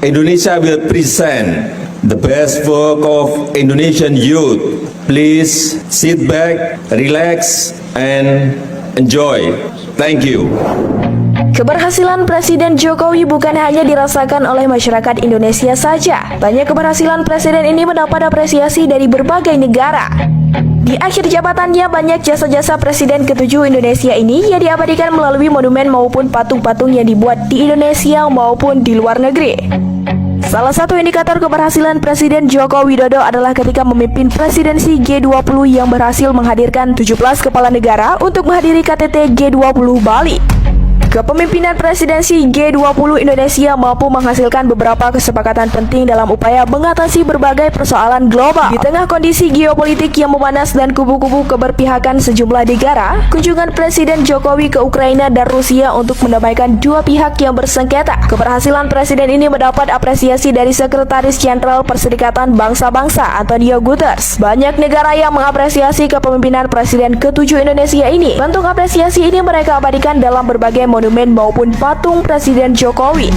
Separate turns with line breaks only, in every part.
Indonesia will present the best work of Indonesian youth. Please sit back, relax, and enjoy. Thank you.
Keberhasilan Presiden Jokowi bukan hanya dirasakan oleh masyarakat Indonesia saja. Banyak keberhasilan Presiden ini mendapat apresiasi dari berbagai negara. Di akhir jabatannya, banyak jasa-jasa Presiden ke-7 Indonesia ini yang diabadikan melalui monumen maupun patung-patung yang dibuat di Indonesia maupun di luar negeri. Salah satu indikator keberhasilan Presiden Joko Widodo adalah ketika memimpin presidensi G20 yang berhasil menghadirkan 17 kepala negara untuk menghadiri KTT G20 Bali. Kepemimpinan presidensi G20 Indonesia mampu menghasilkan beberapa kesepakatan penting dalam upaya mengatasi berbagai persoalan global. Di tengah kondisi geopolitik yang memanas dan kubu-kubu keberpihakan sejumlah negara, kunjungan Presiden Jokowi ke Ukraina dan Rusia untuk mendamaikan dua pihak yang bersengketa. Keberhasilan Presiden ini mendapat apresiasi dari Sekretaris Jenderal Perserikatan Bangsa-Bangsa Antonio Guterres. Banyak negara yang mengapresiasi kepemimpinan Presiden ke-7 Indonesia ini. Bentuk apresiasi ini mereka abadikan dalam berbagai monumen maupun patung Presiden Jokowi.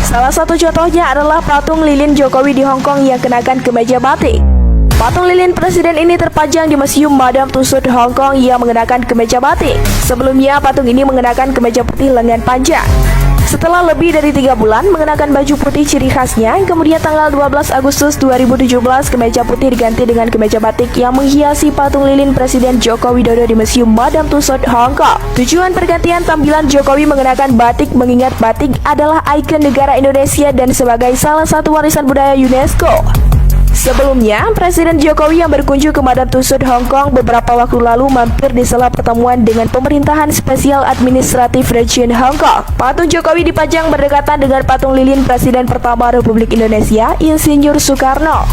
Salah satu contohnya adalah patung lilin Jokowi di Hong Kong yang kenakan kemeja batik. Patung lilin Presiden ini terpajang di Museum Madame Tussauds Hong Kong yang mengenakan kemeja batik. Sebelumnya, patung ini mengenakan kemeja putih lengan panjang. Setelah lebih dari 3 bulan mengenakan baju putih ciri khasnya, kemudian tanggal 12 Agustus 2017 kemeja putih diganti dengan kemeja batik yang menghiasi patung lilin Presiden Joko Widodo di Museum Madame Tussauds Hong Kong. Tujuan pergantian tampilan Jokowi mengenakan batik mengingat batik adalah ikon negara Indonesia dan sebagai salah satu warisan budaya UNESCO. Sebelumnya, Presiden Jokowi yang berkunjung ke Madame Tussauds Hong Kong beberapa waktu lalu mampir di sela pertemuan dengan Pemerintahan Spesial Administratif Region Hong Kong. Patung Jokowi dipajang berdekatan dengan patung lilin Presiden pertama Republik Indonesia, Insinyur Soekarno.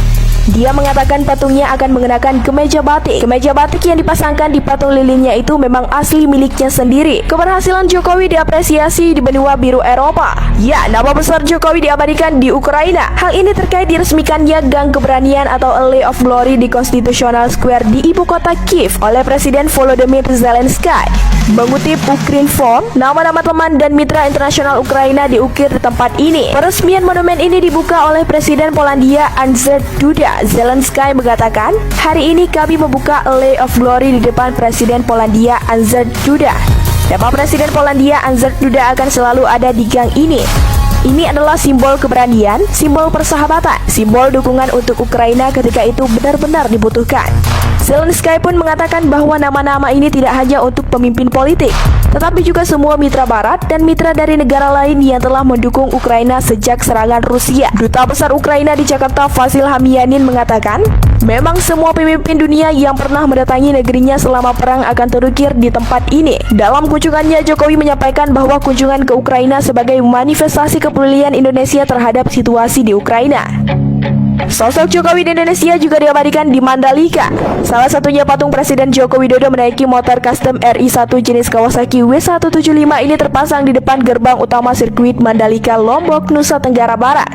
Dia mengatakan patungnya akan mengenakan kemeja batik. Kemeja batik yang dipasangkan di patung lilinnya itu memang asli miliknya sendiri. Keberhasilan Jokowi diapresiasi di benua biru Eropa. Ya, nama besar Jokowi diabadikan di Ukraina. Hal ini terkait diresmikannya Gang Keberanian atau Alley of Glory di Constitutional Square di ibu kota Kiev oleh Presiden Volodymyr Zelensky. Mengutip Ukrinform, nama-nama teman dan mitra internasional Ukraina diukir di tempat ini. Peresmian monumen ini dibuka oleh Presiden Polandia Andrzej Duda. Zelensky mengatakan, hari ini kami membuka Alley of Glory di depan Presiden Polandia Andrzej Duda. Nama Presiden Polandia Andrzej Duda akan selalu ada di gang ini. Ini adalah simbol keberanian, simbol persahabatan, simbol dukungan untuk Ukraina ketika itu benar-benar dibutuhkan. Zelensky pun mengatakan bahwa nama-nama ini tidak hanya untuk pemimpin politik, tetapi juga semua mitra barat dan mitra dari negara lain yang telah mendukung Ukraina sejak serangan Rusia. Duta Besar Ukraina di Jakarta Vasil Hamianin mengatakan, memang semua pemimpin dunia yang pernah mendatangi negerinya selama perang akan terukir di tempat ini. Dalam kunjungannya, Jokowi menyampaikan bahwa kunjungan ke Ukraina sebagai manifestasi kepedulian Indonesia terhadap situasi di Ukraina. Sosok Jokowi di Indonesia juga diabadikan di Mandalika. Salah satunya patung Presiden Joko Widodo menaiki motor custom RI1 jenis Kawasaki W175 ini terpasang di depan gerbang utama sirkuit Mandalika, Lombok, Nusa Tenggara Barat.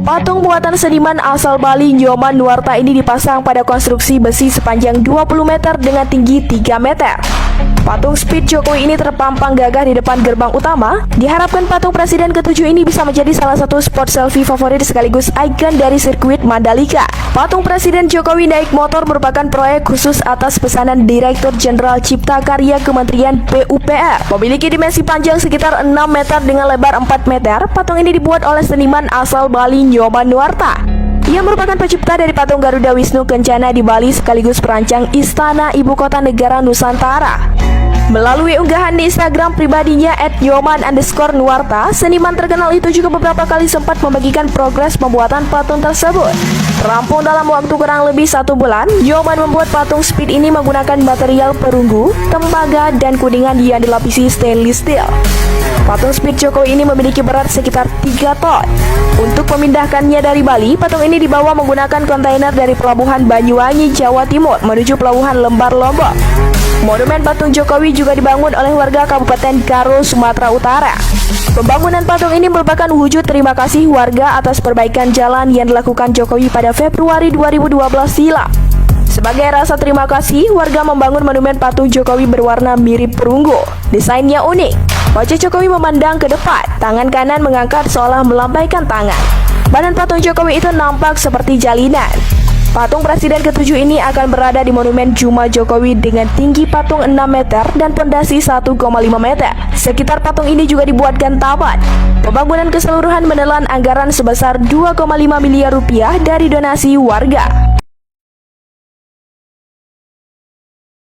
Patung buatan seniman asal Bali Nyoman Nuarta ini dipasang pada konstruksi besi sepanjang 20 meter dengan tinggi 3 meter. Patung Speed Jokowi ini terpampang gagah di depan gerbang utama. Diharapkan patung Presiden ke-7 ini bisa menjadi salah satu spot selfie favorit sekaligus ikon dari sirkuit Mandalika. Patung Presiden Jokowi naik motor merupakan proyek khusus atas pesanan Direktur Jenderal Cipta Karya Kementerian PUPR. Memiliki dimensi panjang sekitar 6 meter dengan lebar 4 meter, patung ini dibuat oleh seniman asal Bali Nyoman Nuarta. Ia merupakan pencipta dari patung Garuda Wisnu Kencana di Bali sekaligus perancang Istana Ibu Kota Negara Nusantara. Melalui unggahan di Instagram pribadinya @nyoman_nuarta, seniman terkenal itu juga beberapa kali sempat membagikan progres pembuatan patung tersebut. Rampung dalam waktu kurang lebih 1 bulan, Nyoman membuat patung Speed ini menggunakan material perunggu, tembaga, dan kuningan yang dilapisi stainless steel. Patung Speed Jokowi ini memiliki berat sekitar 3 ton. Untuk memindahkannya dari Bali, patung ini dibawa menggunakan kontainer dari Pelabuhan Banyuwangi, Jawa Timur menuju Pelabuhan Lembar, Lombok. Monumen patung Jokowi juga dibangun oleh warga Kabupaten Karo, Sumatera Utara. Pembangunan patung ini merupakan wujud terima kasih warga atas perbaikan jalan yang dilakukan Jokowi pada Februari 2012 silam. Sebagai rasa terima kasih, warga membangun monumen patung Jokowi berwarna mirip perunggu. Desainnya unik. Wajah Jokowi memandang ke depan, tangan kanan mengangkat seolah melambaikan tangan. Badan patung Jokowi itu nampak seperti jalinan. Patung Presiden ke-7 ini akan berada di Monumen Juma Jokowi dengan tinggi patung 6 meter dan pondasi 1,5 meter. Sekitar patung ini juga dibuatkan taman. Pembangunan keseluruhan menelan anggaran sebesar 2,5 miliar rupiah dari donasi warga.